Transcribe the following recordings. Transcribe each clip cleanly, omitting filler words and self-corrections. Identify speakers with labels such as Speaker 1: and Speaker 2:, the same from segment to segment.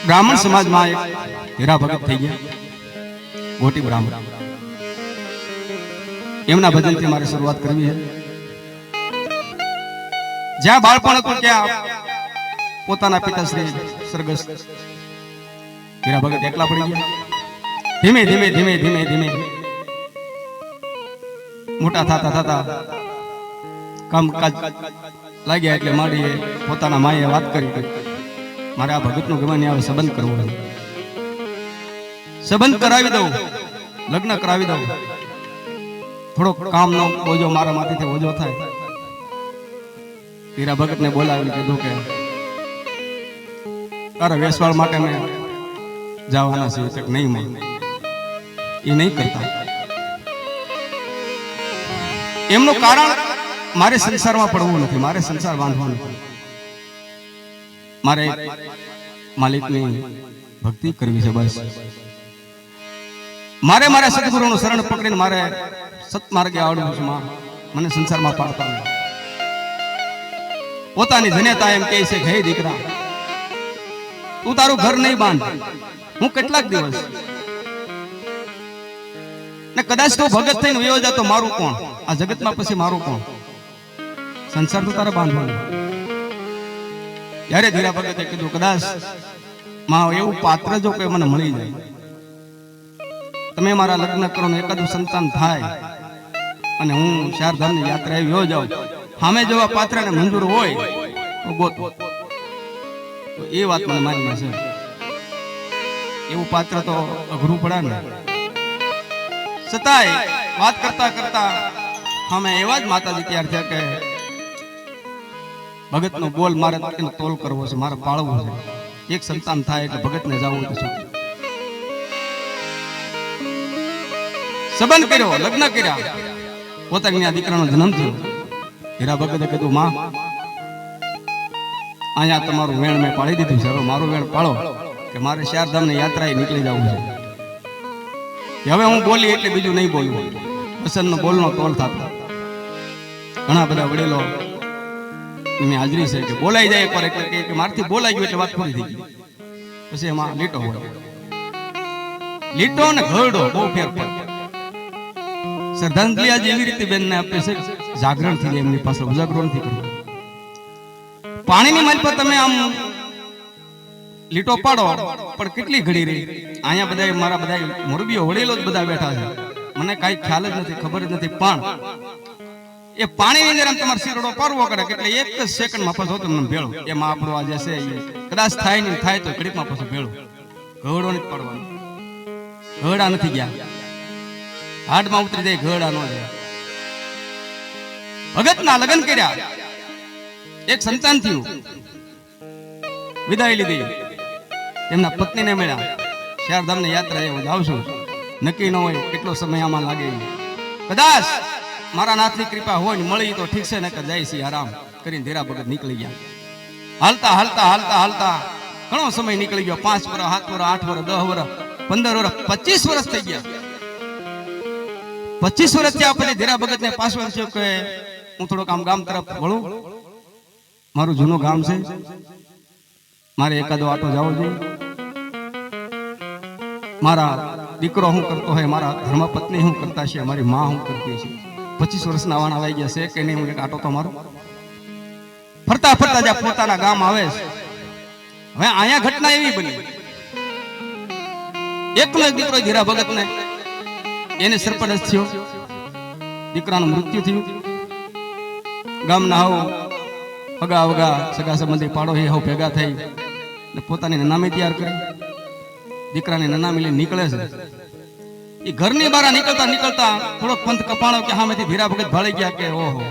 Speaker 1: બ્રાહ્મણ સમાજમાં એક હીરા ભગત થઈ ગયા, મોટી બ્રાહ્મણ. એમના ભજનથી મારે શરૂઆત કરવી છે. જ્યાં બાળપણ હતું ત્યાં પોતાના પિતાશ્રી સ્વર્ગસ્થ હીરા ભગત એકલા પડી ગયા. ધીમે ધીમે ધીમે ધીમે ધીમે મોટા થતા થતા કામકાજ લાગ્યા એટલે માડીએ પોતાના માએ વાત કરી, મારે આ ભગતનું ગમે આવે સંબંધ કરવો, સંબંધ કરાવી દઉં, લગ્ન કરાવી દઉં, થોડો કામનો બોજો મારા માથેથી ઓછો થાય. હીરા ભગતને બોલાવી કીધું કે તારા વેસવાળ માટે મેં જવાના છે, નહીં માં એ નહીં કરતા. એમનું કારણ મારે સંસારમાં પડવું નથી, મારે સંસાર બાંધવાનો નથી, મારે માલિકની ભક્તિ કરવી છે બસ. મારે મારા સદગુરુનું શરણ પકડીને મારે સત્માર્ગે આવડવું છે. મને સંસારમાં પાડતા નથી. પોતાની જનેતા એમ કહે છે કે હે દીકરા, તું તારું ઘર નહીં બાંધ, હું કેટલાક દિવસ ને કદાચ તું ભગત થઈને વયો જા તો મારું કોણ? આ જગતમાં પછી મારું કોણ? સંસાર તો તારે બાંધવાનો. ત્યારે હીરા ભગતે કીધું કદાચ માં એવું પાત્ર જો કોઈ મને મળી જાય, તમે મારા લગ્ન કરો ને એકાદું સંતાન થાય અને હું ચારધામની યાત્રાએ વયો જાઉં, સામે જેવા પાત્રને મંજૂર હોય તો ગોત. તો એ વાત મને મારી છે. એવું પાત્ર તો અઘરું પડે ને. છતાંય વાત કરતા કરતા અમે એવા જ માતાજી તૈયાર થયા કે ભગતનો બોલ મારે તોલ કરવો છે, મારે પાળવો છે. એક સંતાન થાય એટલે ભગતને જવું તો શું. સંબંધ કર્યો, લગ્ન કર્યા, પોતાની આ દીકરાનો જન્મ થયો. હીરા ભગતે કીધું માં અહીંયા તમારું વેણ મેં પાડી દીધું છે, હવે મારું વેણ પાળો કે મારે ચારધામની યાત્રાએ નીકળી જવું છે. હવે હું બોલી એટલે બીજું નહીં બોલવું. વસનનો બોલનો તોલ થતો. ઘણા બધા વડીલો ની હાજરી છે કે બોલાઈ જાય એકવાર એટલે કે મારથી બોલાઈ ગયું એટલે વાત પૂરી થઈ ગઈ. પછી એમાં લીટો હોય, લીટો અને ઘરડો બહુ ફેર પડે. શ્રદ્ધાંજલિ આજે એવી રીતે બેનને આપે છે, જાગરણ થઈ જાય એમની પાસે, ઉજાગરો નથી કરવું. પાણીની માલ પર તમે આમ લીટો પાડો પણ કેટલી ઘડી રહી. અહીંયા બધા મારા બધા મોરબીઓ વડીલો જ બધા બેઠા છે, મને કઈ ખ્યાલ જ નથી, ખબર જ નથી. પણ એ પાણીની અંદર આમ તમારે શીરડો પાડવો કરે એટલે એક જ સેકન્ડમાં પાછો તમને ભેળો. એમાં આપણો આ જે છે કદાચ થાય નહીં થાય તો ઘડીકમાં પાછું ભેળો. ઘરડો નથી પાડવાનો. ઘરડા નથી ગયા, હાડમાં ઉતરી જાય, ઘરડા ન જાય. ભગતના લગ્ન કર્યા, એક સંતાન થયું, વિદાય લીધી, તેમના પત્નીને મળ્યા. ચારધામની યાત્રા એવું આવશું, નક્કી ન હોય કેટલો સમય આમાં લાગે. કદાચ મારા નાથની કૃપા હોય ને મળી તો ઠીક છે, ને જાય છે આરામ કરીને હીરા ભગત નીકળી ગયા. હાલતા હાલતા હાલતા હાલતા ઘણો સમય નીકળી ગયો. 5 વર્ષ, 7 વર્ષ, 8 વર્ષ, 10 વર્ષ, 15 વર્ષ, 25 વર્ષ થઈ ગયા. 25 વર્ષ થયા પછી હીરા ભગતને પાછું થયું કે હું થોડોક આમ ગામ તરફ વળું, મારું જૂનું ગામ છે, મારે એકાદો આટો જવો જોઈએ. મારા દીકરો શું કરતો હોય, મારા ધર્મપત્ની શું કરતા છે, મારી માં શું કરતી છે. 25 વર્ષના વાણા આવી ગયા છે કે નહીં, હું એક આટો તો મારો. ફરતા ફરતા જ્યાં પોતાના ગામ આવે છે. હવે અહીંયા ઘટના એવી બની, એકનો એક દીકરો હીરા ભગતને એને સરપંચ થયો, દીકરાનું મૃત્યુ થયું. ગામના હાવ અગા વગા સગા સંબંધી પાડો એ હાવ ભેગા થઈ ને પોતાની નનામી તૈયાર કરી દીકરાની નનામી લઈને નીકળે છે. એ ઘરની બહાર નીકળતા નીકળતા થોડોક પંથ કપાણો કે સામેથી હીરા ભગત ભાળી ગયા કે ઓહો,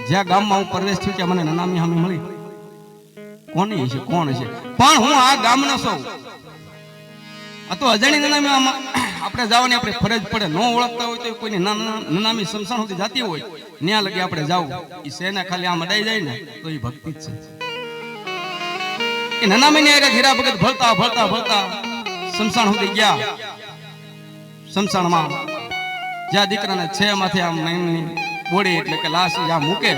Speaker 1: જ્યાં ગામમાં હું પ્રવેશ થયો ત્યાં મને નનામી સામે મળી. કોની છે, કોણ છે? પણ હું આ ગામનો છું. આ તો અજાણી નનામી આપણે જવાની આપણે ફરજ પડે. ન ઓળખતા હોય તો કોઈની નનામી સમસાણ સુધી જાતી હોય ત્યાં લગી આપણે જાવું. એ સેના ખાલી આમ અડાઈ જાય ને તો એ ભક્તિ જ છે. એ નનામી ને હીરા ભગત ભળતા ભળતા ભળતા સમસાણ સુધી ગયા. સમસાણમાં જ્યાં દીકરાને છે માંથી આમ બોડી એટલે કે લાશ જ્યાં મૂકે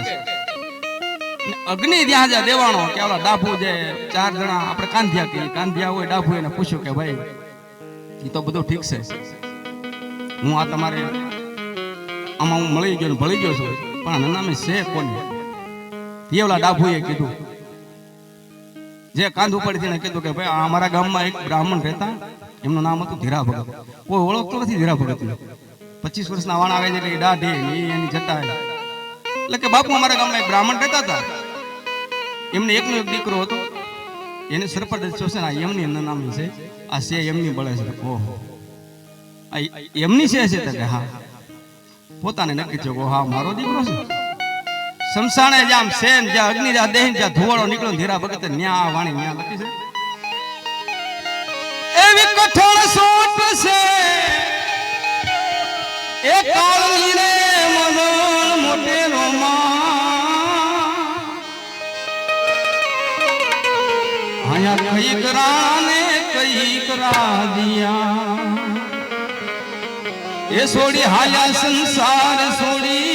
Speaker 1: ને અગ્નિ ત્યાં જા દેવાણો કે ઓલા ડાભુ જે 4 જણા આપણે કાંધિયા કહીએ, કાંધિયા હોય ડાભુ એને પૂછ્યું કે ભાઈ એ તો બધું ઠીક છે, હું આ તમારે આમાં હું મળી ગયો ને ભળી ગયો છું, પણ આના નામે છે કોને? એ ઓલા ડાભુએ કીધું, જે કાંધ ઉપરથી એને કીધું કે ભાઈ અમારા ગામમાં એક બ્રાહ્મણ રહેતા, એમનું નામ હતું ધીરા ભગત. કોઈ ઓળખતો નથી ધીરા ભગતને. 25 વર્ષના વાણ આવે છે એટલે દાઢી એની જતા એટલે કે બાપુ અમારા ગામમાં એક બ્રાહ્મણ રહેતા હતા, એમને એકનો એક દીકરો હતો, એને સરપંચ છે ને એમની નામ છે, આ છે એમની બળે છે. ઓહો, એમની છે કે હા, પોતાને નક્કી છે કે હા મારો દીકરો છે. શમશાને જ્યાં સેન જ્યાં અગ્નિ જ્યાં દેહ જ્યાં ધુવાળો નીકળ્યો ધીરા ભગત ન્યા વાણી ન્યા લખી છે, એવી કઠોળ સોટ છે એ કાળની રે મદન મોટે રોમા, આયા કઈ કરાને કઈ કરા દિયા, એ છોડી હાયા સંસાર છોડી